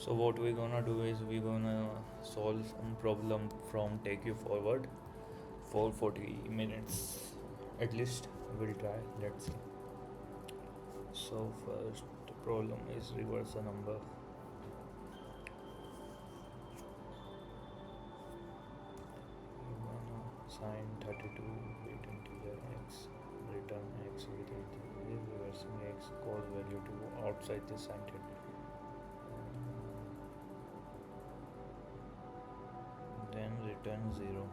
So what we're gonna do is we're gonna solve some problem from Take You Forward for 40 minutes at least. We'll try. Let's see. So first problem is reverse a number. We're gonna sign 32 with integer x, return x with integer, reversing x, cause value to go outside the sentence. Then return 0.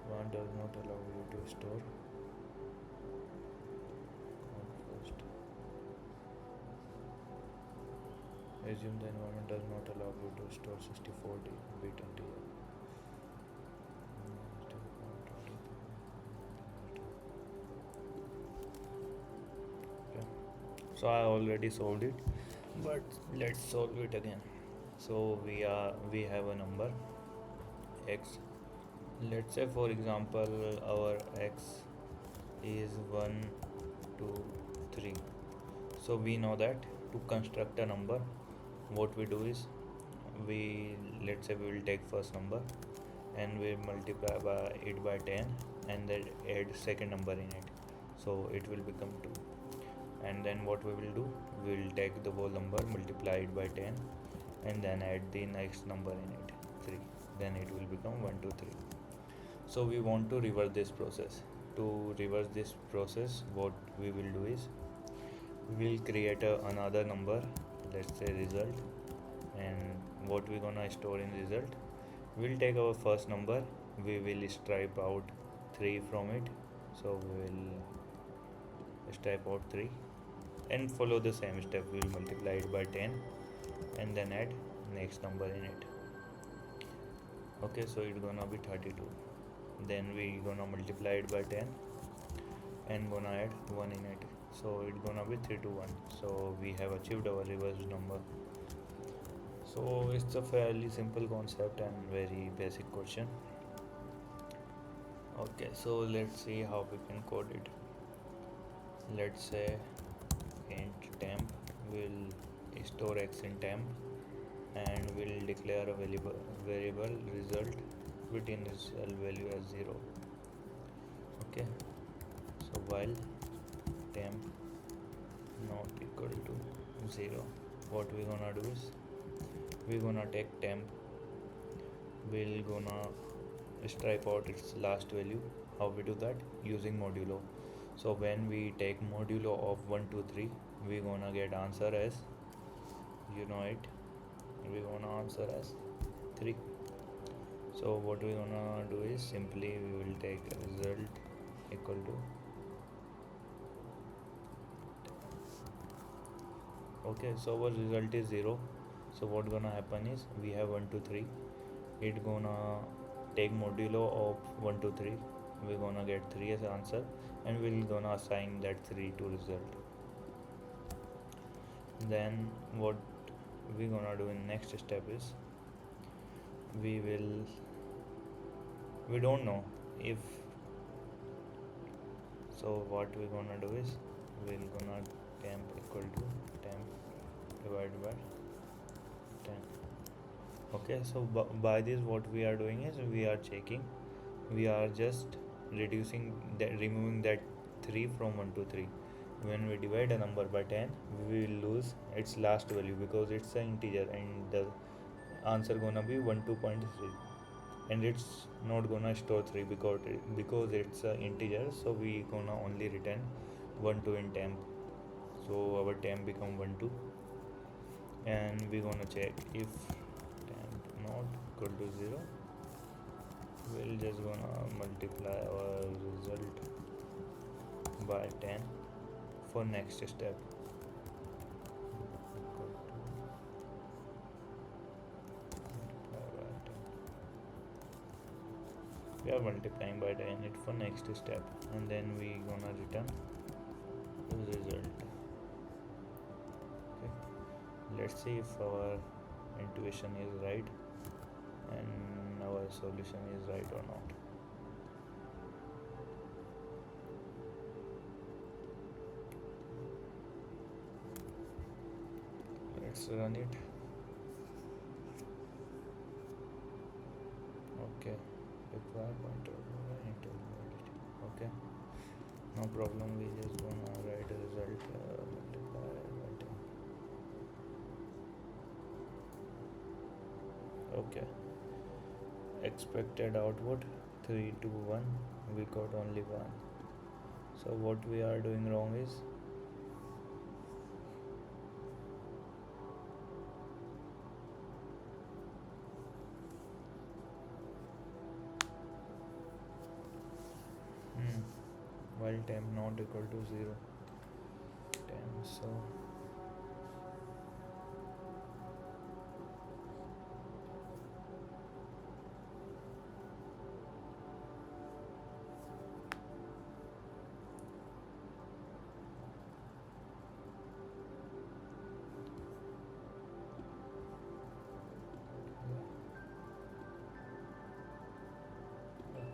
1 does not allow you to store. First, assume the environment does not allow you to store 64-bit integer. Okay. So I already solved it, but let's solve it again. So we have a number x. Let's say for example our x is 1 2 3. So we know that to construct a number, what we do is we let's say we will take first number and we multiply by it by 10 and then add second number in it, so it will become 2. And then what we will do, we will take the whole number, multiply it by 10 and then add the next number in it, 3. Then it will become 1 2 3. So we want to reverse this process. To reverse this process, what we will do is we will create another number, let's say result. And what we're gonna store in result, we'll take our first number, we will stripe out 3 from it. So we will stripe out 3 and follow the same step. We will multiply it by 10 and then add next number in it. Okay, so it's gonna be 32. Then we gonna multiply it by 10 and gonna add 1 in it, so it's gonna be 3 to 1. So we have achieved our reverse number. So it's a fairly simple concept and very basic question. Okay, so let's see how we can code it. Let's say int temp will store x in temp and will declare a variable result with initial value as 0. Okay, so while temp not equal to 0, what we're gonna do is we're gonna take temp, we're gonna stripe out its last value. How we do that? Using modulo. So when we take modulo of 1 2 3, we're gonna get answer as, you know it, we're gonna answer as 3. So what we're gonna do is simply we will take result equal to, okay, so our result is 0. So what gonna happen is we have 1 2 3, it gonna take modulo of 1 2 3, we're gonna get 3 as answer and we're gonna assign that 3 to result. Then what we're gonna do in next step is we don't know if, so what we're gonna do is we're gonna temp equal to temp divided by 10. Okay, so by this what we are doing is we are checking, we are just reducing that, removing that 3 from 1 to 3. When we divide a number by 10, we will lose its last value because it's an integer and the answer gonna be 12.3 and it's not gonna store 3 because it's an integer. So we gonna only return 1 2 in temp, so our temp become 1 2. And we gonna check if temp not equal to 0, we'll just gonna multiply our result by 10 for next step. We are multiplying by 10 it for next step and then we gonna return the result. Okay, let's see if our intuition is right and our solution is right or not. let's run it. Okay, require pointer intermediate. Okay, no problem. We just gonna write a result multiply by 10. Okay, expected output 3 to 1. We got only 1. So what we are doing wrong is while temp not equal to 0, temp, so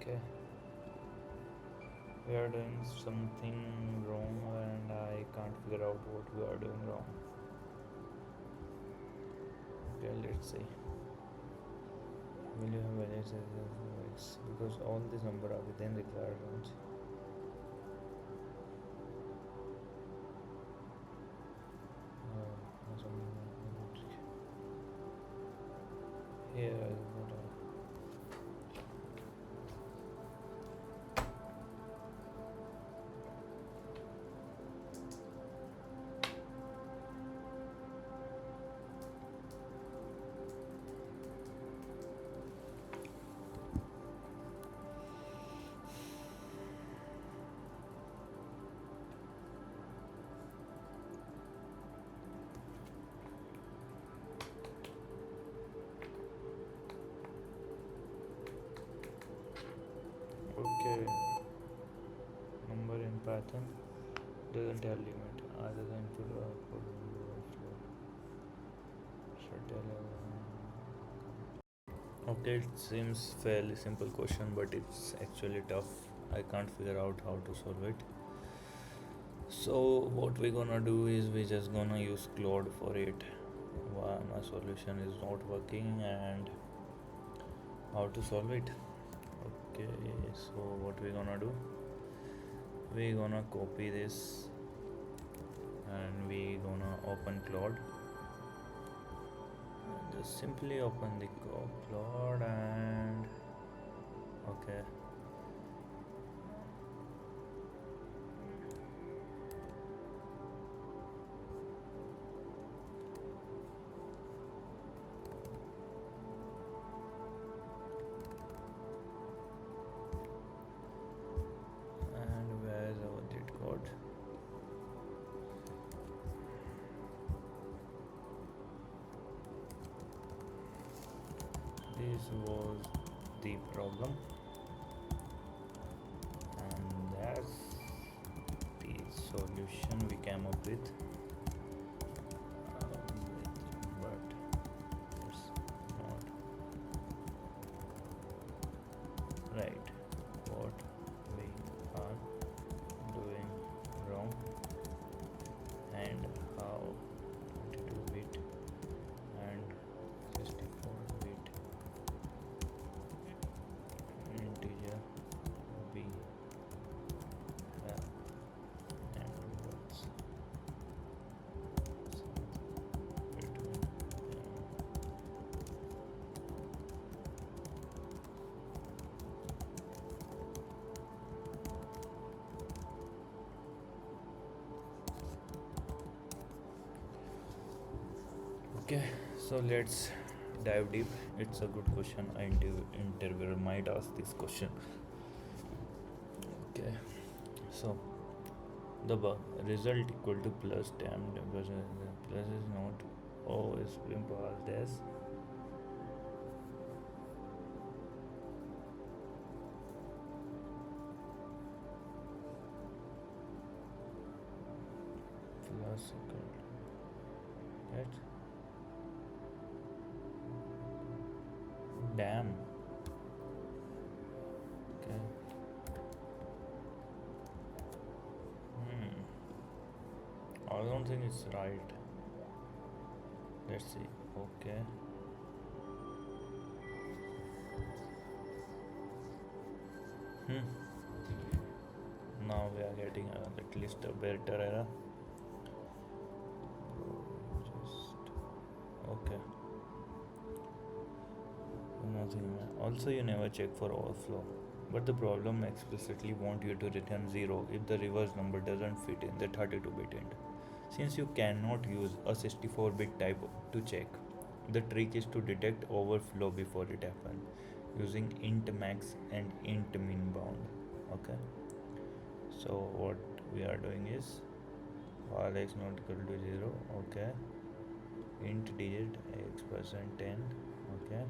okay, we are doing something wrong and I can't figure out what we are doing wrong. Okay, let's see. Will you have values as x? Because all these numbers are within required range. Here is what I okay. Number in Python doesn't have limit other than input or output flow. Should tell okay, it seems fairly simple question, but it's actually tough. I can't figure out how to solve it. So what we're gonna do is we just gonna use Claude for it. Why my solution is not working and how to solve it. Okay, so what we're gonna do, we're gonna copy this and we're gonna open Claude. Just simply open the Claude and okay, and where is our git code? This was the problem and that's the solution we came up with, but it's not right. What we are doing wrong and how 22-bit and 64-bit integer b have and what's between them. Okay, so let's dive deep. It's a good question. Interviewer might ask this question. Okay, so the result equal to plus 10 plus is not always being passed as plus equal to right. Damn. Okay. I don't think it's right. Let's see. Okay. Hmm. Now we are getting at least a better error. Just okay. Nothing. Also, you never check for overflow. But the problem explicitly want you to return 0 if the reverse number doesn't fit in the 32-bit end. Since you cannot use a 64-bit type to check, the trick is to detect overflow before it happens using int max and int min bound. Okay. So what we are doing is while x not equal to 0, okay, int digit x percent 10, okay,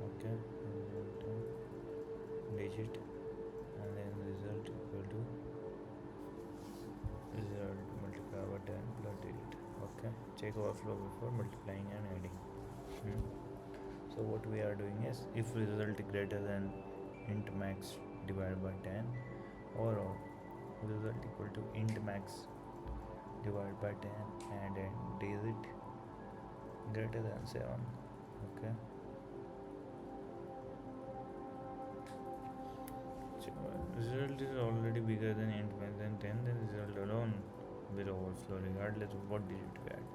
okay, digit, and then result equal to result multiplied by 10 plus digit. Okay, check overflow before multiplying and adding. Hmm. So what we are doing is if result greater than int max divided by 10 or result equal to int max divided by 10 and digit greater than 7. Okay. So, result is already bigger than int max than 10, then result alone will overflow regardless of what digit we add.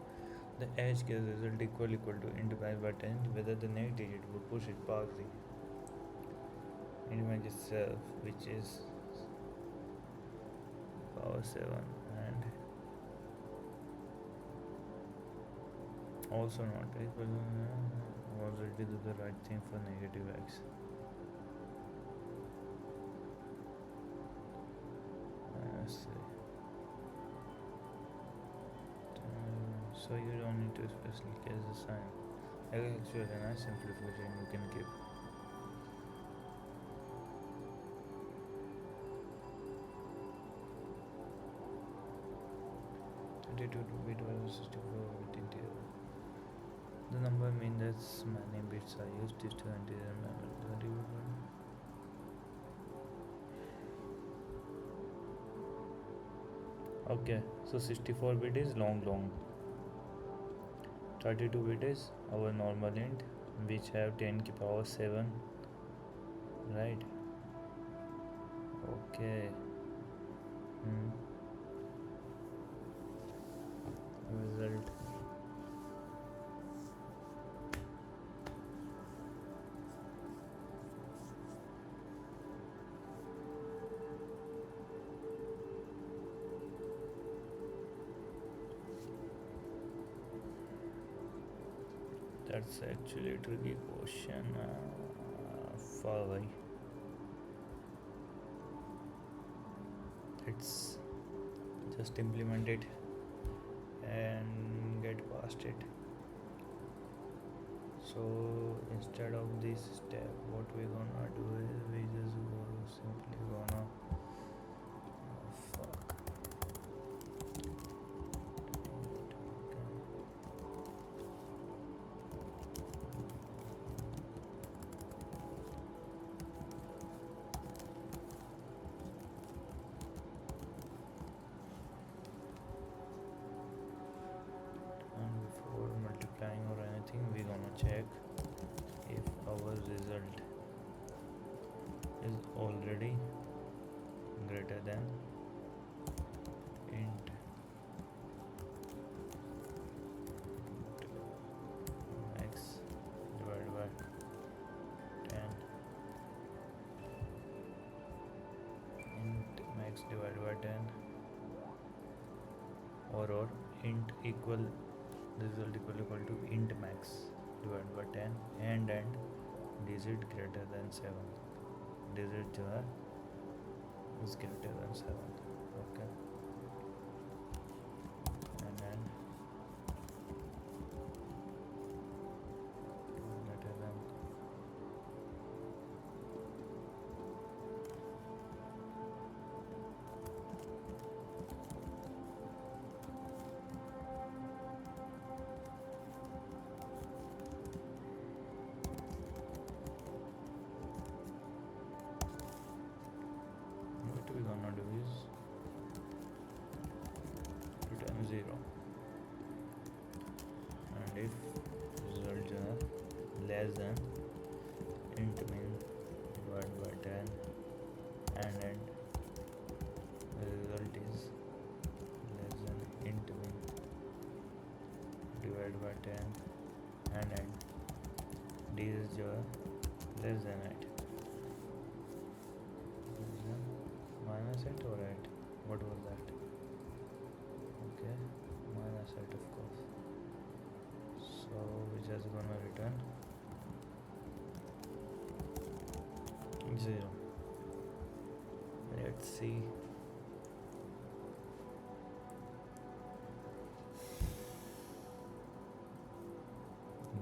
The edge case result equal to int max by 10 whether the next digit will push it past the int max itself, which is power 7, and also not equal already do the right thing for negative x. See. So you don't need to especially case the sign. Actually, a nice simplification you can keep. Bit versus 64 bit integer. The number means that many bits are used to integer memory. Okay, so 64 bit is long. 32 bit is our normal int, which have 10 ki power 7, right? Okay. Result. That's actually a tricky question. Far away. Let's just implement it and get past it. So instead of this step, what we gonna do is we just simply gonna or anything, we're gonna check if our result is already greater than int max divided by 10, int max divided by 10, or int equal result equal to int max divided by 10 and digit greater than 7, digit जो है is greater than 7. Okay, and then greater than what we gonna do is 10 and end. D is your less than 8. Less than minus 8 or 8? What was that? Okay, minus 8 of course. So we just gonna return 0. Let's see.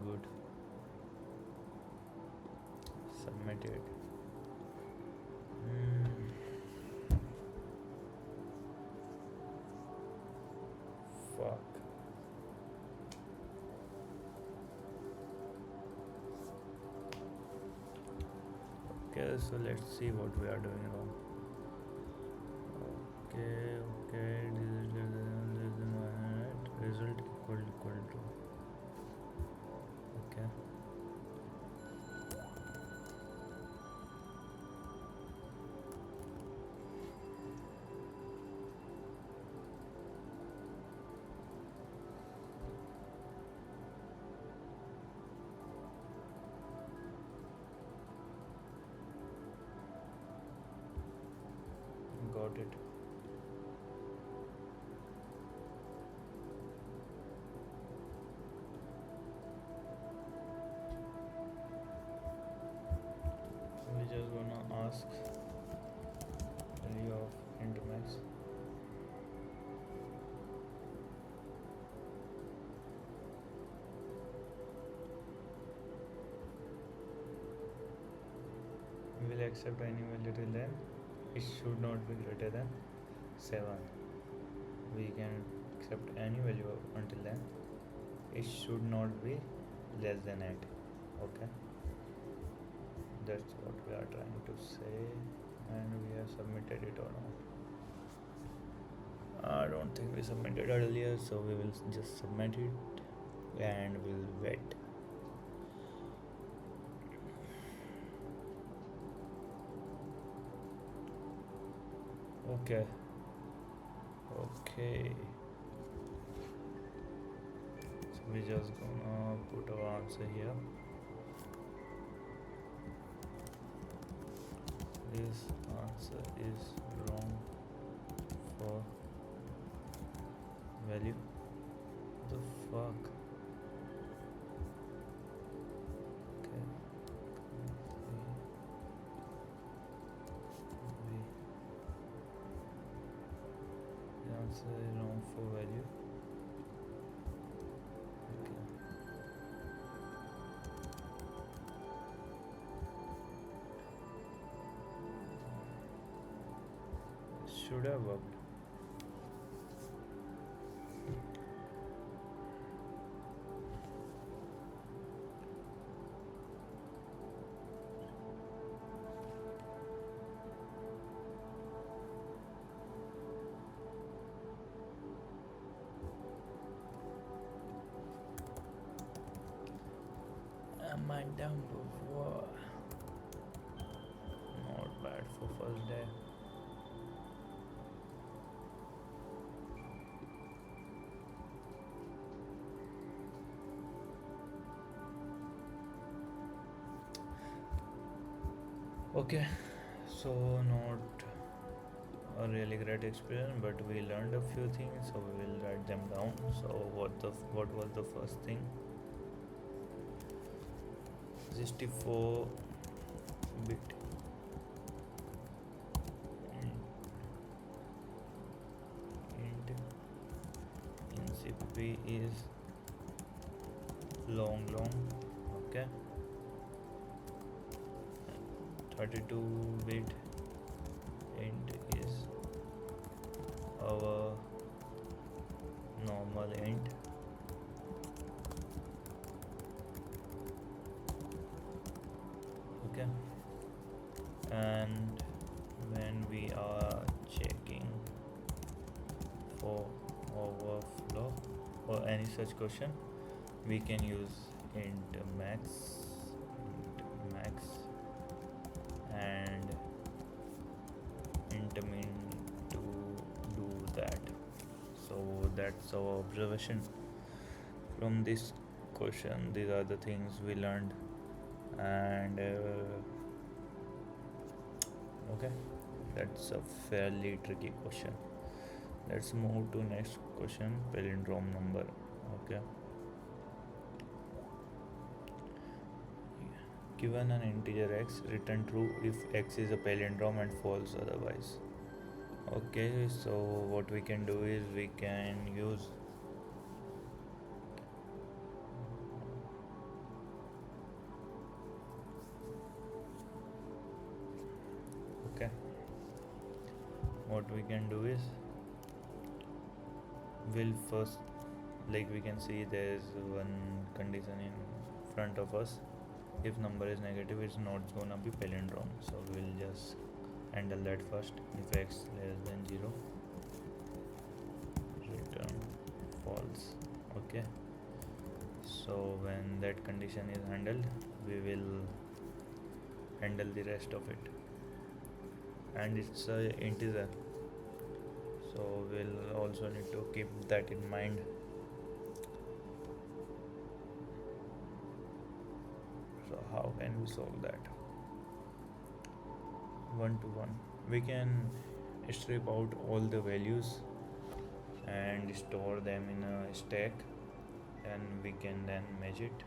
Good. Submitted. Fuck. Okay, so let's see what we are doing wrong. Okay, this is my result equal to. Okay. Got it. We just gonna ask value of int max. We will accept any value till then. It should not be greater than 7. We can accept any value until then. It should not be less than 8. Okay, that's what we are trying to say, and we have submitted it or not. I don't think we submitted earlier, so we will just submit it and we'll wait. Okay. So we just gonna put our answer here. This answer is wrong for value. The fuck. Okay. The answer is wrong for value. Okay. Should have worked. Am I down to war? Not bad for first day. Okay, so not a really great experience, but we learned a few things, so we will write them down. So what was the first thing? 64 bit int incp is long, okay. 32 bit int is our normal int. Okay, and when we are checking for overflow or any such question, we can use int max and int min to do that. So that's our observation from this question. These are the things we learned, and okay, that's a fairly tricky question. Let's move to next question. Palindrome number. Okay. Given an integer x, return true if x is a palindrome and false otherwise. Okay, so what we can do is we can use okay, what we can do is we'll first, like we can see there's one condition in front of us. If number is negative, it's not gonna be palindrome, so we'll just handle that first. If x less than 0, return false. Okay, so when that condition is handled, we will handle the rest of it, and it's a integer, so we'll also need to keep that in mind. So how can we solve that? One to one, we can strip out all the values and store them in a stack, and we can then match it.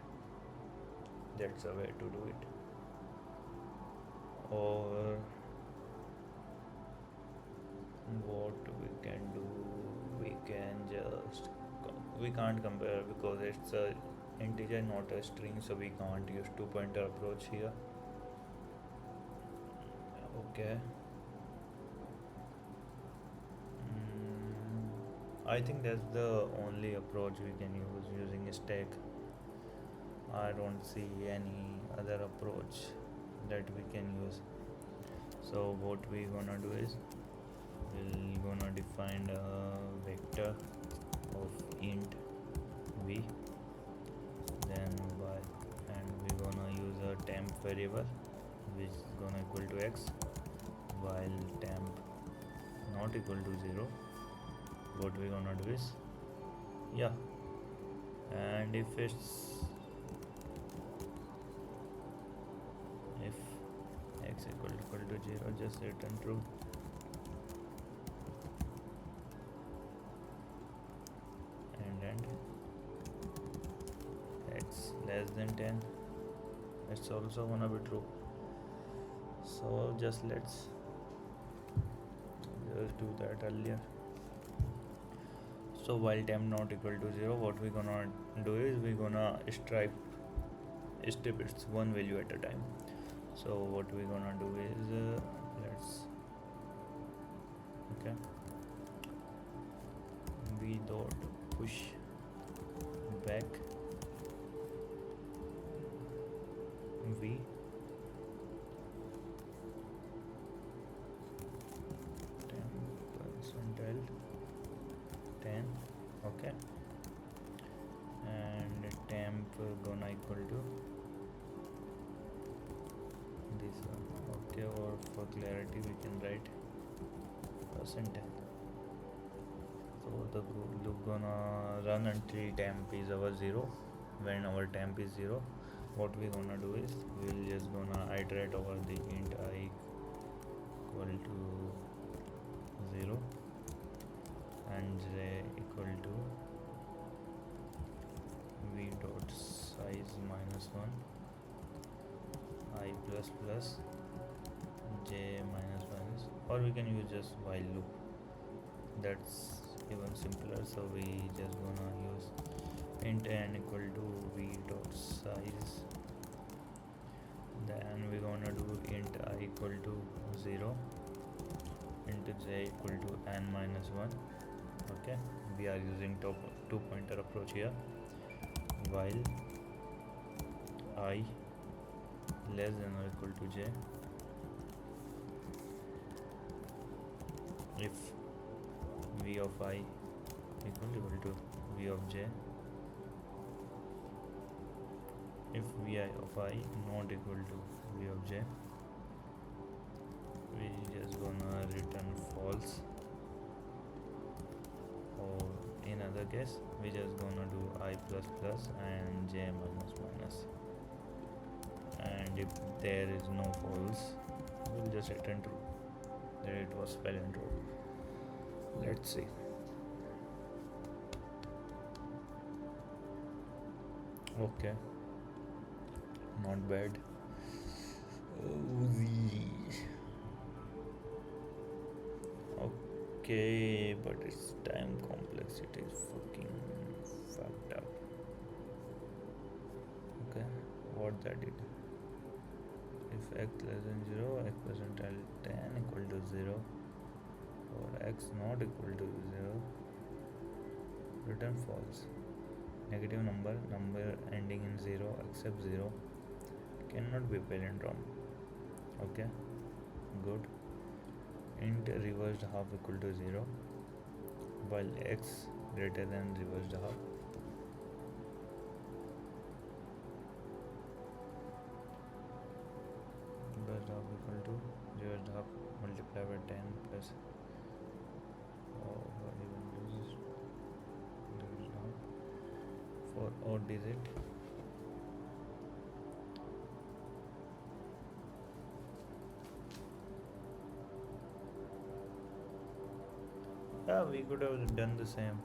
That's a way to do it. Or what we can do, we can just we can't compare because it's a integer, not a string, so we can't use two pointer approach here. Okay. I think that's the only approach we can use, using a stack. I don't see any other approach that we can use. So what we gonna do is we're gonna define a vector of int v, then y, and we're gonna use a temp variable which is gonna equal to x, while temp not equal to 0. What we're gonna do is, yeah, and if x equal to 0, just return true. And x less than 10, it's also gonna be true. So just let's just do that earlier. So while temp not equal to 0, what we're gonna do is we're gonna strip its one value at a time. So what we're gonna do is let's okay, v dot push back v temp %l 10. Okay, and temp gonna equal to this one. Okay, or for clarity we can write %10. So the loop gonna run until temp is our 0. When our temp is 0, what we gonna do is we'll just gonna iterate over the int I equal to 0 and j equal to v dot size -1 I plus plus j minus minus, or we can use just while loop. That's even simpler, so we just gonna use int n equal to v dot size, then we're gonna do int I equal to 0 into j equal to n minus 1. Okay, we are using two pointer approach here. While I less than or equal to j, if v of I equal to v of j, if vi of I not equal to v of j, we just gonna return false, or in other case we just gonna do I plus plus and j minus minus, and if there is no false we'll just return true that it was palindrome. Let's see. Okay, not bad. Okay, but its time complexity is fucking fucked up. Okay, what that did? If x less than 0, x percentile 10 equal to 0, or x not equal to 0, return false. Negative number ending in 0 except 0 cannot be palindrome. Okay, good. Int reversed half equal to 0 while x greater than reversed half. Reversed half equal to reversed half multiplied by 10 plus for odd digit. Yeah, we could have done the same.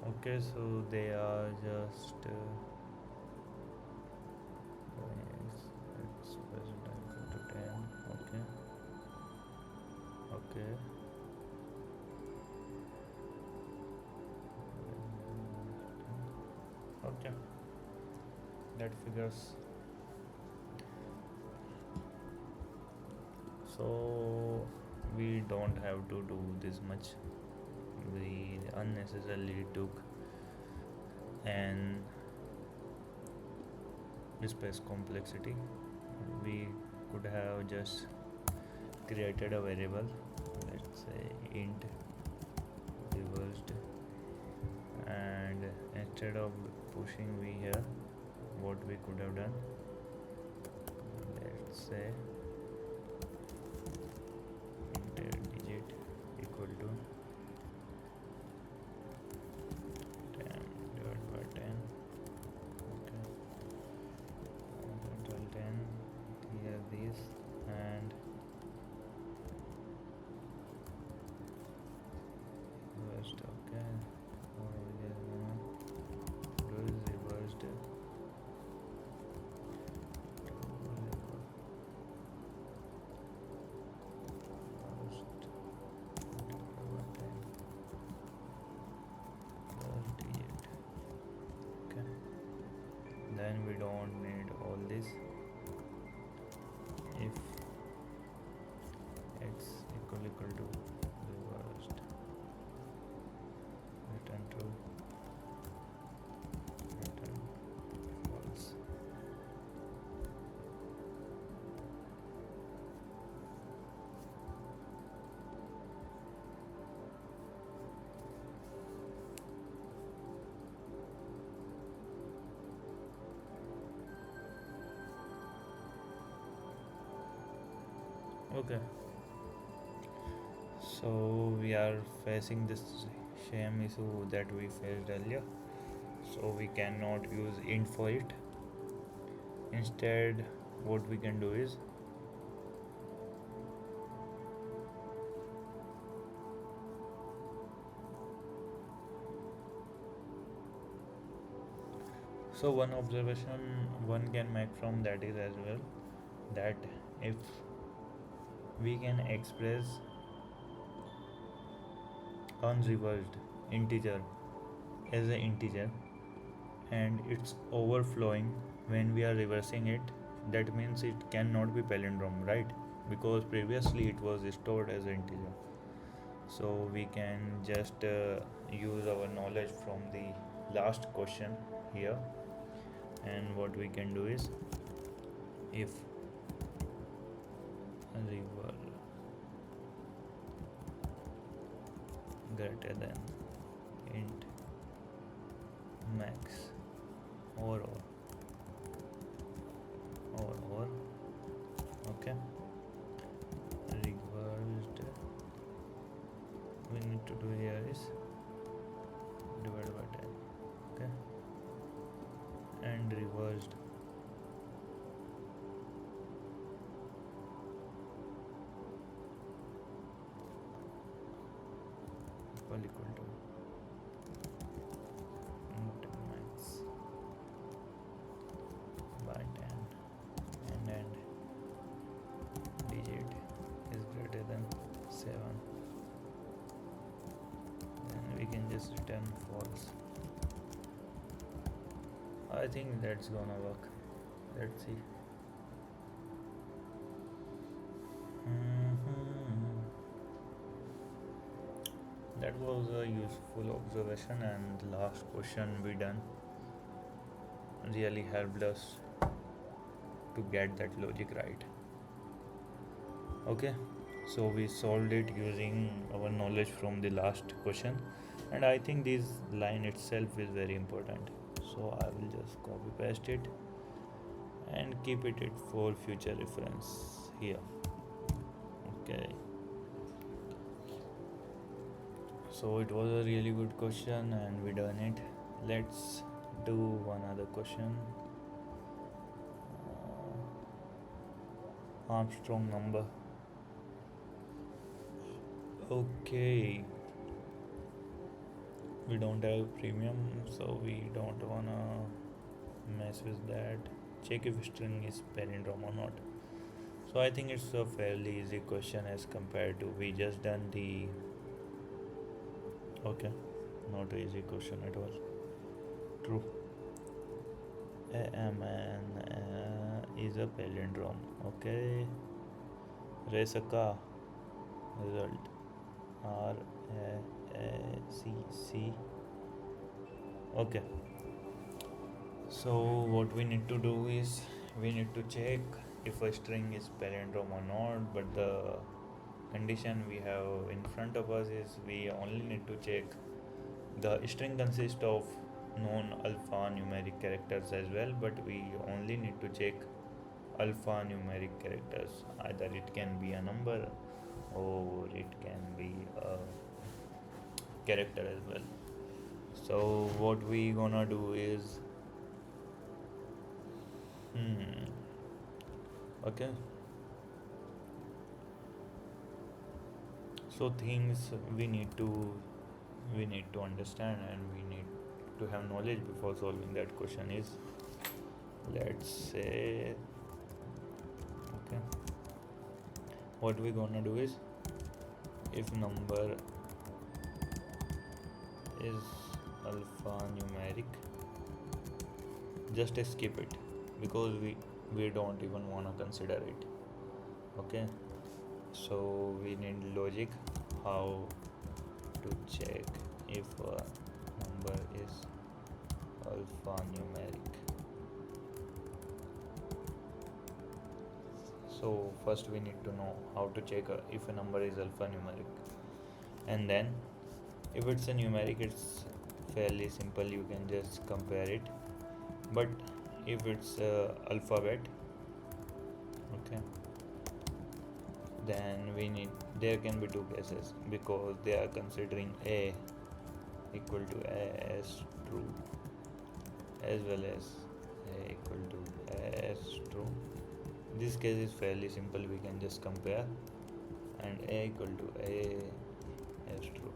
Okay, so they are just x present equal to 10. Okay, okay. Okay, that figures. So we don't have to do this much. We unnecessarily took an space complexity. We could have just created a variable, let's say int reversed, and instead of pushing v here, what we could have done, let's say int digit equal to 10 divided by 10. Okay, until 10 here this, and reversed. Okay, what we just gonna do is reversed okay, then we don't need all this. If x equal to reversed, return true, return false. Okay, so we are facing this same issue that we faced earlier, so we cannot use int for it. Instead, what we can do is so one observation one can make from that is as well that if we can express unreversed integer as an integer and it's overflowing when we are reversing it, that means it cannot be palindrome, right? Because previously it was stored as an integer. So we can just use our knowledge from the last question here, and what we can do is if river greater than int max or okay, reversed equal to max by 10 and digit is greater than 7, then we can just return false. I think that's gonna work. Let's see. Mhm. That was a useful observation, and the last question we done really helped us to get that logic right. Okay, so we solved it using our knowledge from the last question, and I think this line itself is very important. So I will just copy paste it and keep it for future reference here. Okay, so it was a really good question and we done it. Let's do one other question. Armstrong number. Okay, we don't have premium, so we don't wanna mess with that. Check if string is palindrome or not. So I think it's a fairly easy question as compared to we just done the. Okay, not an easy question at all. True. AMN is a palindrome. Okay. Resaka result RAACC. Okay. So what we need to do is we need to check if a string is palindrome or not, but the condition we have in front of us is we only need to check the string consists of known alphanumeric characters as well, but we only need to check alphanumeric characters. Either it can be a number or it can be a character as well. So what we gonna do is okay, so things we need to understand and we need to have knowledge before solving that question is, let's say, okay, what we gonna do is if number is alphanumeric, just skip it because we don't even want to consider it. Okay, so we need logic how to check if a number is alphanumeric. So first we need to know how to check if a number is alphanumeric, and then if it's a numeric it's fairly simple, you can just compare it. But if it's alphabet, okay, then there can be two cases because they are considering a equal to a as true as well as a equal to a as true. This case is fairly simple, we can just compare, and a equal to a as true.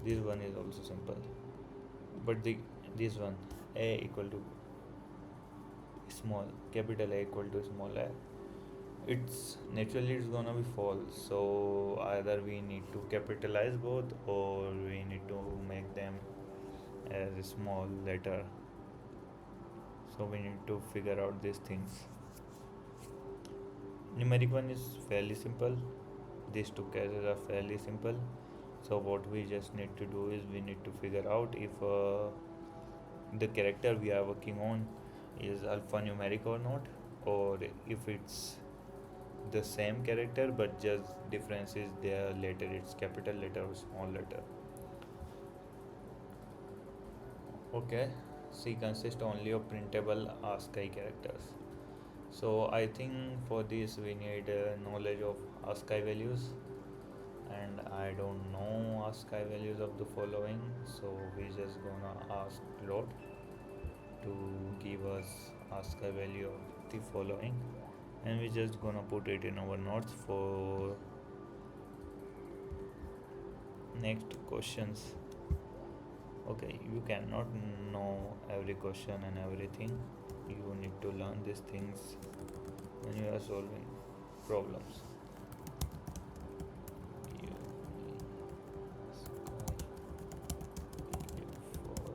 This one is also simple, but this one a equal to small capital A equal to small a, it's naturally it's gonna be false. So either we need to capitalize both or we need to make them as a small letter. So we need to figure out these things. Numeric one is fairly simple, these two cases are fairly simple. So what we just need to do is we need to figure out if the character we are working on is alphanumeric or not, or if it's the same character but just difference is their letter, it's capital letter or small letter. Okay, C consists only of printable ASCII characters. So I think for this we need knowledge of ASCII values, and I don't know ASCII values of the following, so we just gonna ask Lot to give us ASCII value of the following, and we just gonna put it in our notes for Next questions. Okay, you cannot know every question and everything. You need to learn these things when you are solving problems. You, sky, beautiful.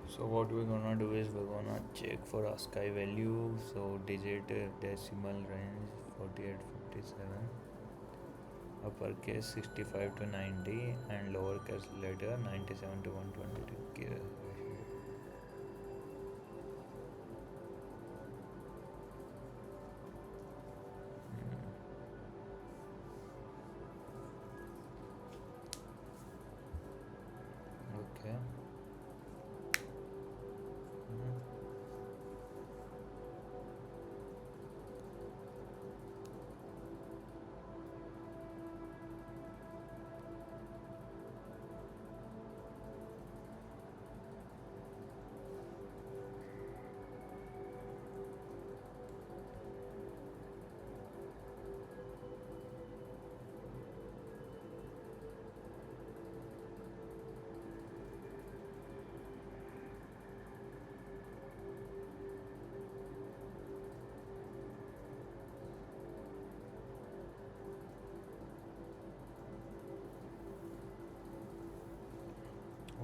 So what we're gonna do is we're gonna check for a sky value. So digit decimal range 48 57, uppercase 65 to 90, and lowercase letter 97 to 122. Okay. Mhm.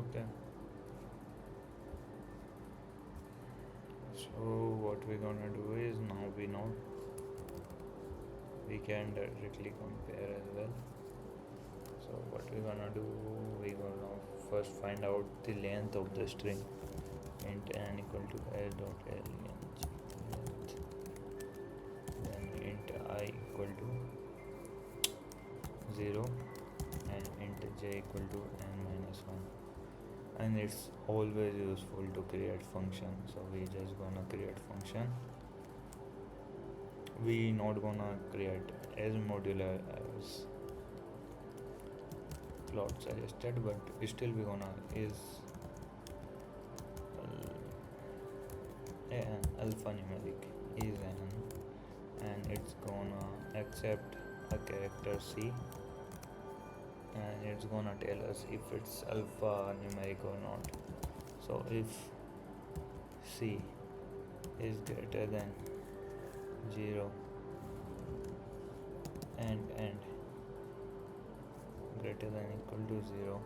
Okay. So what we're gonna do is now we know we can directly compare as well. So what we're gonna do, we're gonna first find out the length of the string. Int n equal to s dot length, then int I equal to 0 and int j equal to n minus 1. And it's always useful to create function, so we just gonna create function. We not gonna create as modular as Claude suggested, but still we gonna is an alphanumeric is an, and it's gonna accept a character C, and it's gonna tell us if it's alphanumeric or not. So if C is greater than 0 and greater than equal to 0,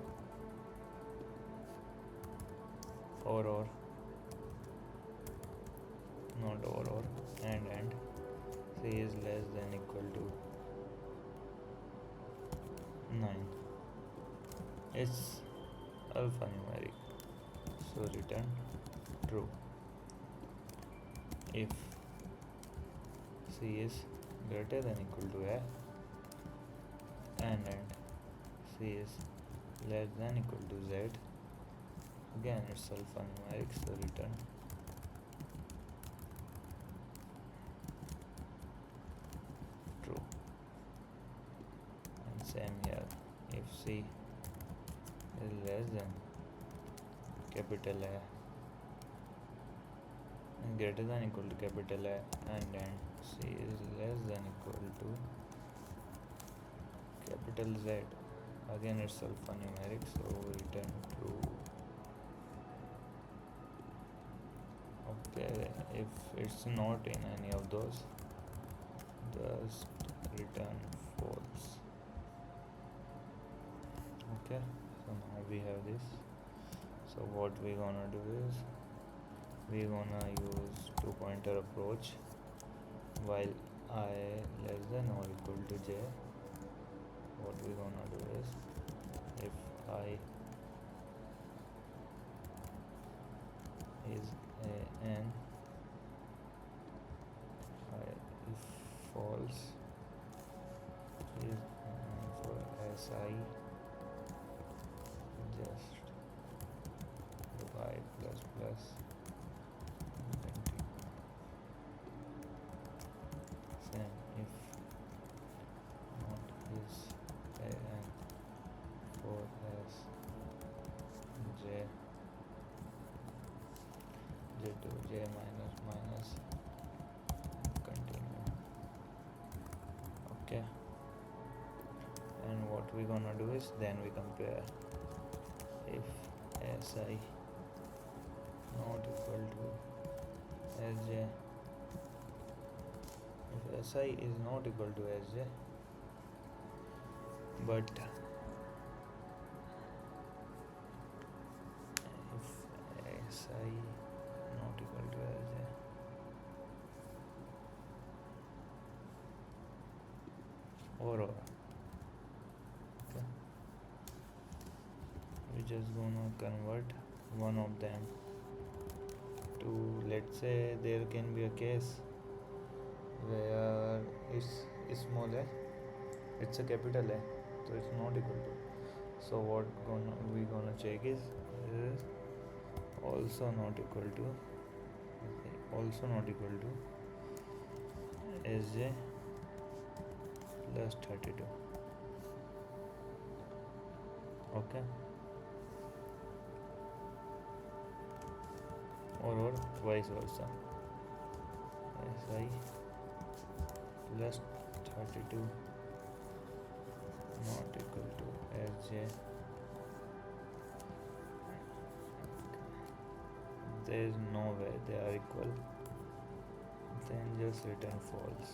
or not or and C is less than equal to 9, it's alphanumeric, so return true. If C is greater than equal to A and C is less than equal to Z, again it's alphanumeric, so return true. And same here, if C is less than capital A and greater than equal to capital A, and then C is less than equal to capital Z, again it's alphanumeric, so return true. Okay, if it's not in any of those, just return false. Okay, so now we have this. So what we gonna do is we're gonna use two pointer approach. While I less than or equal to j, what we gonna do is if I is n, if false is for si, just y plus plus continue. okay, minus minus, continue. Okay, and what we gonna do is then we compare. If si not equal to sj, if si is not equal to sj, but if si not equal to sj, or okay, we just gonna convert one of them to, let's say there can be a case where it's small a, it's a capital A, so it's not equal to. So what we gonna check is also not equal to, also not equal to sj plus 32. Okay, or vice versa, si plus 32 not equal to sj. There is no way they are equal, then just return false,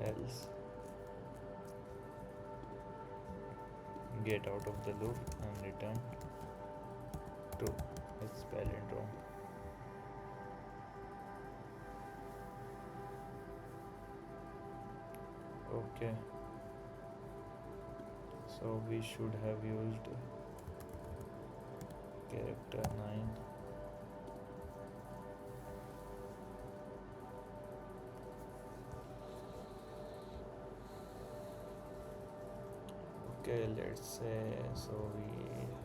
else get out of the loop and return true. It's palindrome. Okay, so we should have used character 9. Okay, let's say, so we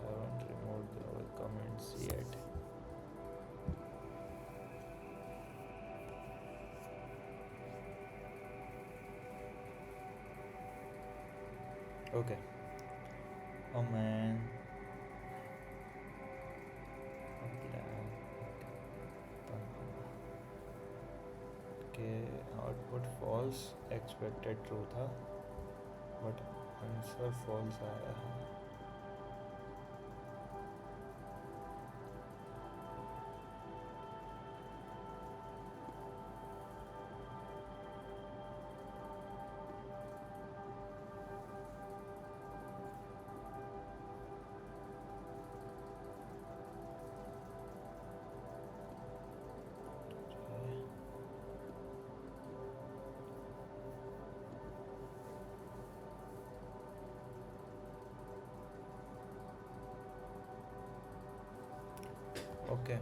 haven't removed our comments yet. Okay, oh man, okay, output false, expected true था, but answer false आया है. Okay.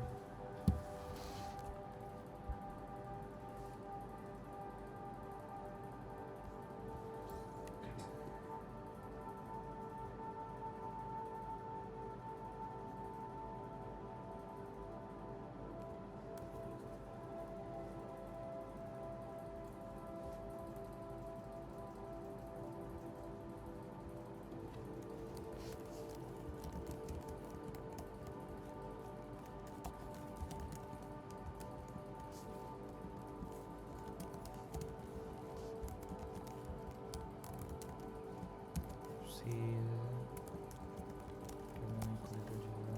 C is equal to 0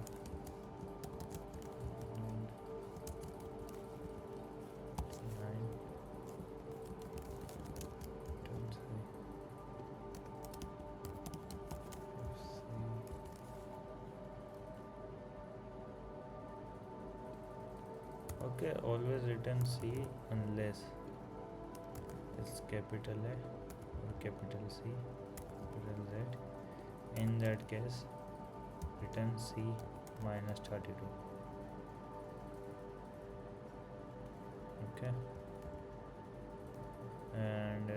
and 9 times C. Okay, always return C unless it's capital A or capital C, capital Z. In that case, return C minus 32. Okay, and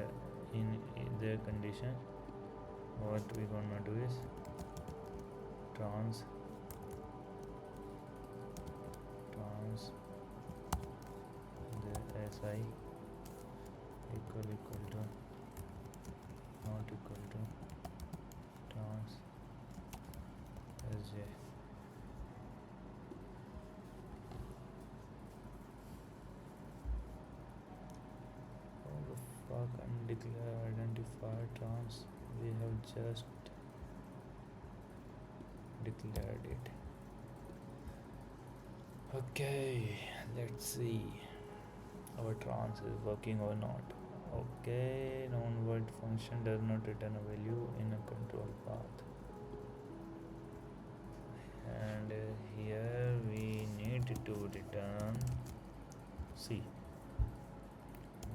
in their condition, what we gonna do is trans the si equal to not equal to trans sj. declare identify trans. We have just declared it. Okay, let's see our trans is working or not. Okay, non-void function does not return a value in a control path. And here we need to return C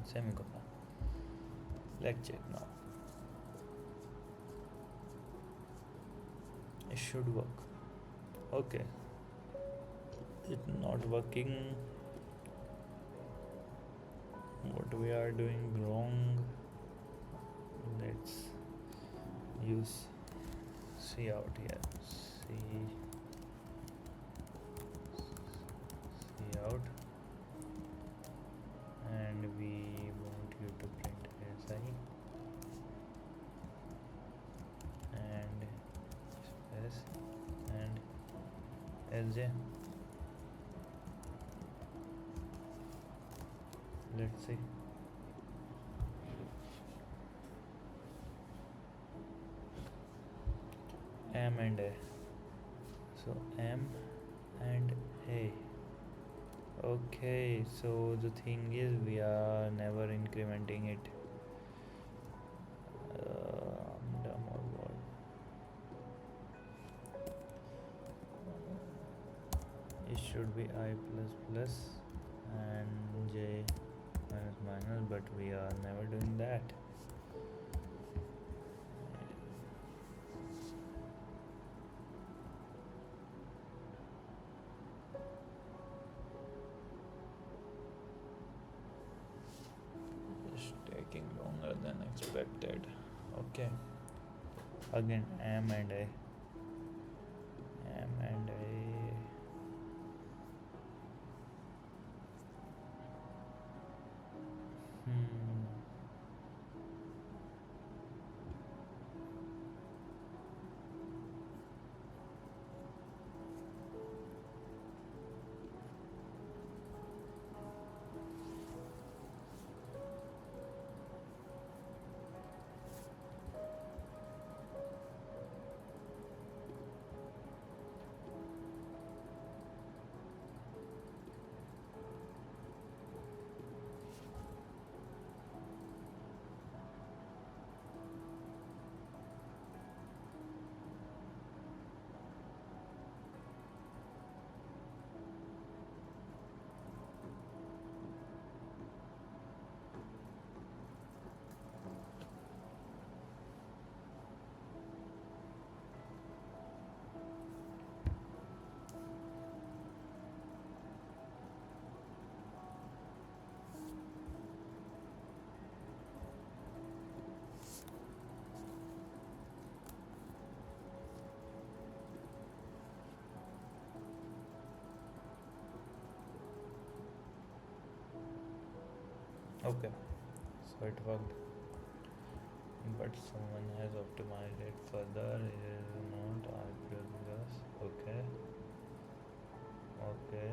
semicolon. Let's check now. It should work. Okay, it's not working. What we are doing wrong? Let's use C out here. C out, and we want you to print SI and S and SJ. Let's see. M and A. So M and A. Okay, so the thing is we are never incrementing it. Dumb or what? It should be I plus plus and J minus minus, but we are never doing that. It's taking longer than expected. Okay, again M and A. M and A. Hmm. Okay, so it worked, but someone has optimized it further. It is not I plus plus. Okay, okay,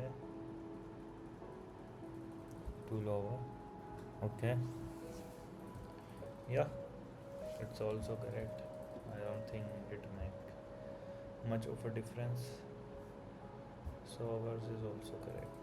too lower. Okay, yeah, it's also correct. I don't think it make much of a difference. So ours is also correct.